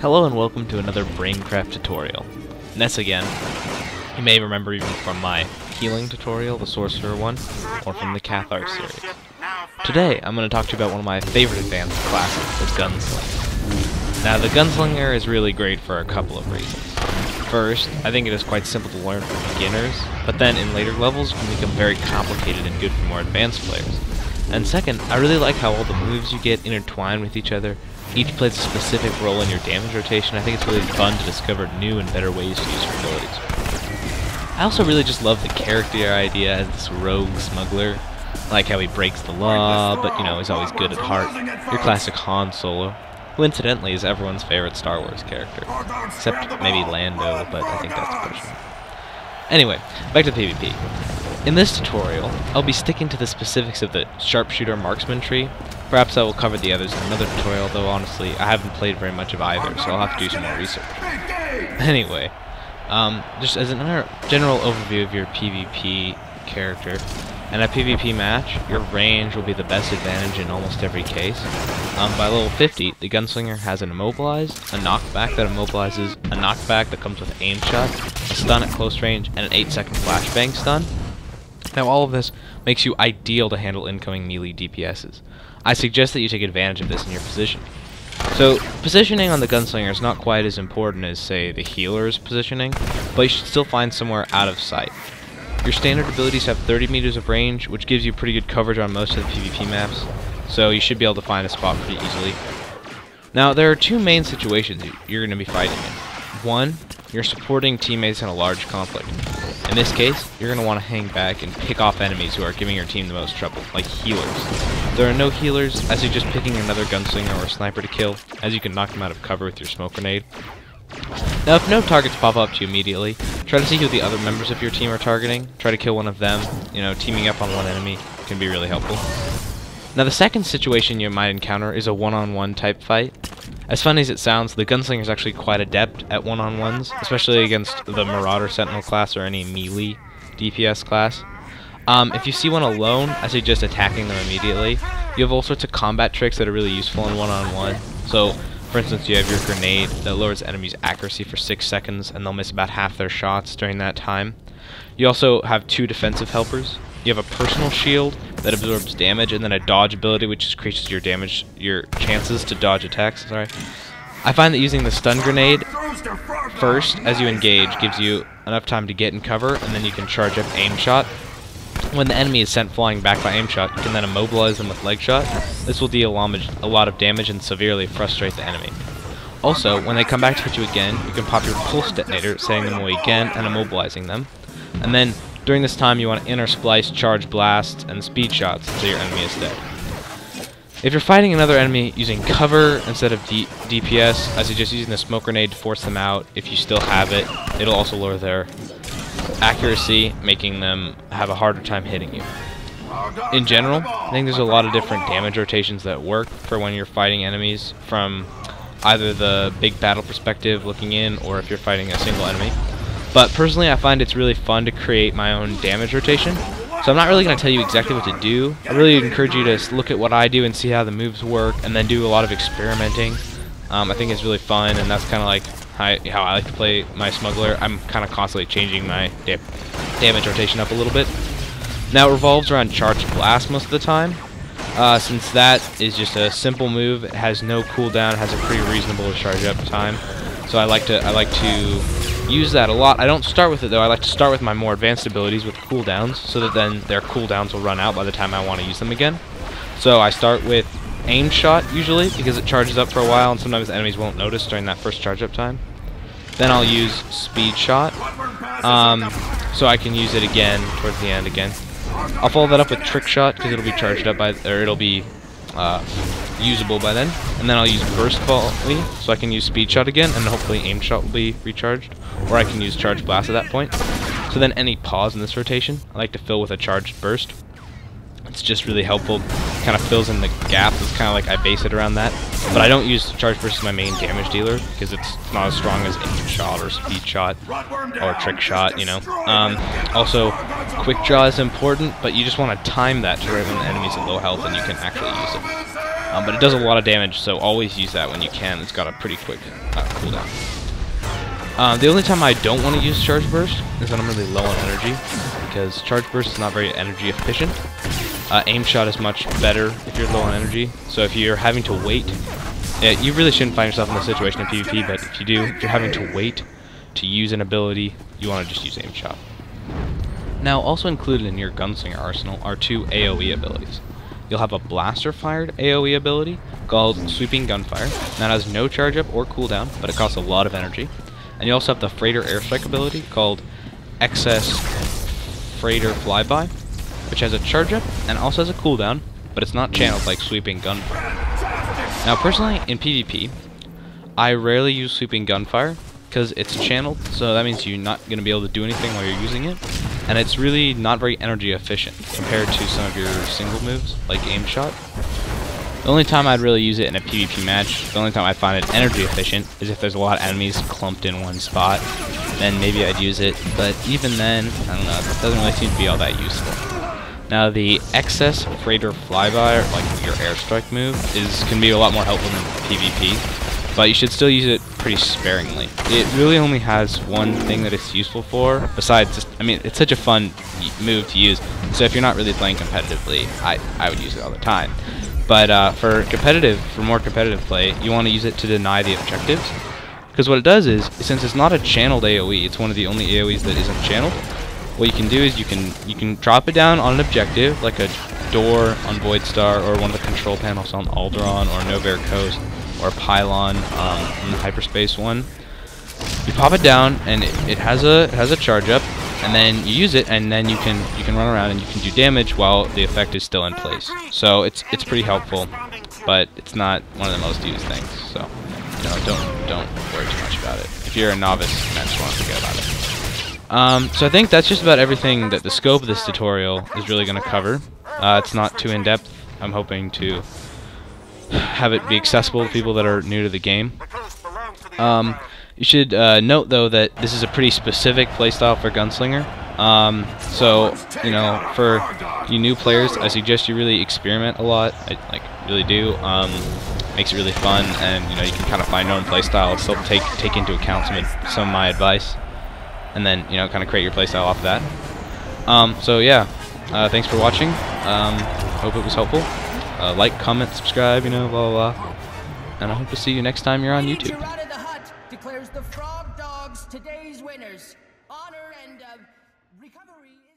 Hello and welcome to another Braincraft tutorial. Ness again. You may remember even from my healing tutorial, the sorcerer one, or from the Cathar series. Today I'm going to talk to you about one of my favorite advanced classes, the Gunslinger. Now the Gunslinger is really great for a couple of reasons. First, I think it is quite simple to learn for beginners, but then in later levels it can become very complicated and good for more advanced players. And second, I really like how all the moves you get intertwine with each other. Each plays a specific role in your damage rotation. I think it's really fun to discover new and better ways to use your abilities. I also really just love the character idea as this rogue smuggler. I like how he breaks the law, but he's always good at heart. Your classic Han Solo, who incidentally is everyone's favorite Star Wars character. Except maybe Lando, but I think that's pushing it. Anyway, back to PvP. In this tutorial, I'll be sticking to the specifics of the sharpshooter marksman tree. Perhaps I will cover the others in another tutorial, though honestly, I haven't played very much of either, so I'll have to do some more research. Anyway, just as another general overview of your PvP character, in a PvP match, your range will be the best advantage in almost every case. By level 50, the Gunslinger has an immobilize, a knockback that immobilizes, a knockback that comes with aim shot, a stun at close range, and an 8-second flashbang stun. Now all of this makes you ideal to handle incoming melee DPSs. I suggest that you take advantage of this in your position. So, positioning on the Gunslinger is not quite as important as, say, the healer's positioning, but you should still find somewhere out of sight. Your standard abilities have 30 meters of range, which gives you pretty good coverage on most of the PvP maps, so you should be able to find a spot pretty easily. Now, there are two main situations you're going to be fighting in. One, you're supporting teammates in a large conflict. In this case, you're going to want to hang back and pick off enemies who are giving your team the most trouble, like healers. There are no healers, as you're just picking another Gunslinger or Sniper to kill, as you can knock them out of cover with your smoke grenade. Now, if no targets pop up to you immediately, try to see who the other members of your team are targeting. Try to kill one of them. Teaming up on one enemy can be really helpful. Now, the second situation you might encounter is a one-on-one type fight. As funny as it sounds, the Gunslinger is actually quite adept at one-on-ones, especially against the Marauder Sentinel class or any melee DPS class. If you see one alone, I suggest attacking them immediately. You have all sorts of combat tricks that are really useful in one-on-one. So, for instance, you have your grenade that lowers enemies' accuracy for 6 seconds, and they'll miss about half their shots during that time. You also have two defensive helpers. You have a personal shield that absorbs damage, and then a dodge ability which increases your chances to dodge attacks. I find that using the stun grenade first as you engage gives you enough time to get in cover, and then you can charge up aim shot. When the enemy is sent flying back by aim shot, you can then immobilize them with leg shot. This will deal a lot of damage and severely frustrate the enemy. Also, when they come back to hit you again, you can pop your pulse detonator, setting them away again and immobilizing them. And then, during this time, you want to intersplice charge blasts and speed shots until your enemy is dead. If you're fighting another enemy using cover instead of DPS, I suggest using the smoke grenade to force them out. If you still have it, it'll also lower their accuracy, making them have a harder time hitting you. In general, I think there's a lot of different damage rotations that work for when you're fighting enemies from either the big battle perspective looking in, or if you're fighting a single enemy. But personally, I find it's really fun to create my own damage rotation. So I'm not really going to tell you exactly what to do. I really encourage you to look at what I do and see how the moves work, and then do a lot of experimenting. I think it's really fun, and that's kind of like how I like to play my smuggler. I'm kind of constantly changing my damage rotation up a little bit. Now it revolves around charged blast most of the time. Since that is just a simple move, it has no cooldown, it has a pretty reasonable charge up time. So I like to use that a lot. I don't start with it though. I like to start with my more advanced abilities with cooldowns, so that then their cooldowns will run out by the time I want to use them again. So I start with aim shot usually, because it charges up for a while and sometimes enemies won't notice during that first charge up time. Then I'll use speed shot, so I can use it again towards the end again. I'll follow that up with trick shot because it'll be charged up it'll be usable by then. And then I'll use burst volley, so I can use speed shot again, and hopefully aim shot will be recharged, or I can use charge blast at that point. So then any pause in this rotation, I like to fill with a charged burst. It's just really helpful, kind of fills in the gap. It's kind of like I base it around that. But I don't use charge burst as my main damage dealer, because it's not as strong as aim shot or speed shot or trick shot, Also, quick draw is important, but you just want to time that to right when the enemy's at low health and you can actually use it. but it does a lot of damage, so always use that when you can. It's got a pretty quick cooldown. The only time I don't want to use Charge Burst is when I'm really low on energy, because Charge Burst is not very energy efficient. Aim Shot is much better if you're low on energy, so if you're having to wait, you really shouldn't find yourself in this situation in PvP, but if you're having to wait to use an ability, you want to just use Aim Shot. Now, also included in your Gunslinger arsenal are 2 AoE abilities. You'll have a blaster-fired AoE ability called Sweeping Gunfire. That has no charge up or cooldown, but it costs a lot of energy. And you also have the Freighter Airstrike ability called Excess Freighter Flyby, which has a charge up and also has a cooldown, but it's not channeled like Sweeping Gunfire. Now, personally, in PvP, I rarely use Sweeping Gunfire because it's channeled, so that means you're not going to be able to do anything while you're using it, and it's really not very energy efficient compared to some of your single moves, like Aim Shot. The only time I'd really use it in a PvP match, the only time I find it energy efficient, is if there's a lot of enemies clumped in one spot. Then maybe I'd use it, but even then, I don't know, it doesn't really seem to be all that useful. Now, the Excess Freighter Flyby, or like your airstrike move, can be a lot more helpful than PvP, but you should still use it pretty sparingly. It really only has one thing that it's useful for, besides just, I mean, it's such a fun move to use, so if you're not really playing competitively, I would use it all the time. But for more competitive play, you want to use it to deny the objectives. Because what it does is, since it's not a channeled AoE, it's one of the only AoEs that isn't channeled, what you can do is you can drop it down on an objective, like a door on Void Star, or one of the control panels on Alderaan, or Novair Coast, or a pylon on the hyperspace one. You pop it down, and it has a charge up, and then you use it, and then you can run around and you can do damage while the effect is still in place. So it's pretty helpful, but it's not one of the most used things. So don't worry too much about it. If you're a novice, then just want to forget about it. So I think that's just about everything that the scope of this tutorial is really going to cover. It's not too in-depth. I'm hoping to have it be accessible to people that are new to the game. You should note, though, that this is a pretty specific playstyle for Gunslinger. So, for you new players, I suggest you really experiment a lot. I really do. Makes it really fun, and you can kind of find your own playstyle. Still take into account some of my advice, and then kind of create your playstyle off of that. So yeah, thanks for watching. Hope it was helpful. Like, comment, subscribe, blah blah blah. And I hope to see you next time you're on YouTube. Declares the Frog Dogs today's winners. Honor and recovery is